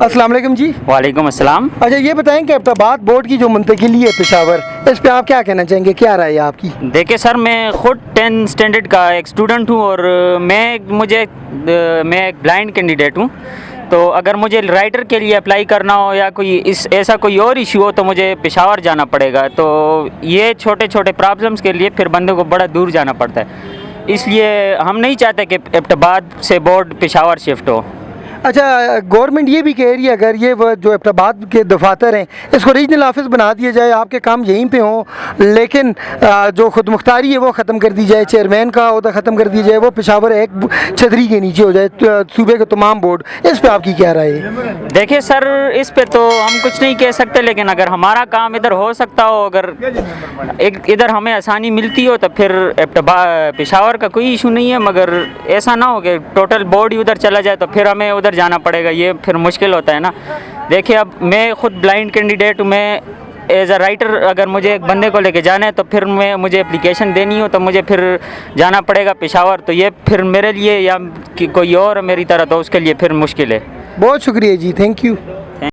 अस्सलाम वालेकुम जी। वालेकुम अस्सलाम। अच्छा ये बताएं कि एबटाबाद बोर्ड की जो मुंतकिली है पेशावर, इस पे आप क्या कहना चाहेंगे, क्या राय है आपकी? देखिए सर, मैं ख़ुद 10 स्टैंडर्ड का एक स्टूडेंट हूँ और मैं एक ब्लाइंड कैंडिडेट हूँ। तो अगर मुझे राइटर के लिए अप्लाई करना हो या ऐसा कोई और इशू हो तो मुझे पेशावर जाना पड़ेगा। तो ये छोटे छोटे प्रॉब्लम्स के लिए फिर बंदे को बड़ा दूर जाना पड़ता है, इसलिए हम नहीं चाहते कि एबटाबाद से बोर्ड पेशावर शिफ्ट हो। अच्छा गवर्नमेंट ये भी कह रही है अगर ये वो जो एबटाबाद के दफातर हैं इसको रीजनल ऑफिस बना दिया जाए, आपके काम यहीं पे हों, लेकिन जो खुद मुख्तारी है वो ख़त्म कर दी जाए, चेयरमैन का अहदा ख़त्म कर दी जाए, वो पेशावर एक छतरी के नीचे हो जाए सूबे के तमाम बोर्ड। इस पे आपकी क्या राय है? देखिए सर, इस पे तो हम कुछ नहीं कह सकते, लेकिन अगर हमारा काम इधर हो सकता हो, अगर इधर हमें आसानी मिलती हो तो फिर पेशावर का कोई इशू नहीं है। मगर ऐसा ना हो कि टोटल बोर्ड ही उधर चला जाए तो फिर हमें उधर जाना पड़ेगा, ये फिर मुश्किल होता है ना। देखिए अब मैं खुद ब्लाइंड कैंडिडेट हूँ, मैं एज अ राइटर अगर मुझे एक बंदे को लेके जाना है तो फिर मुझे एप्लीकेशन देनी हो तो मुझे फिर जाना पड़ेगा पेशावर। तो ये फिर मेरे लिए या कि कोई और मेरी तरह तो उसके लिए फिर मुश्किल है। बहुत शुक्रिया जी, थैंक यू।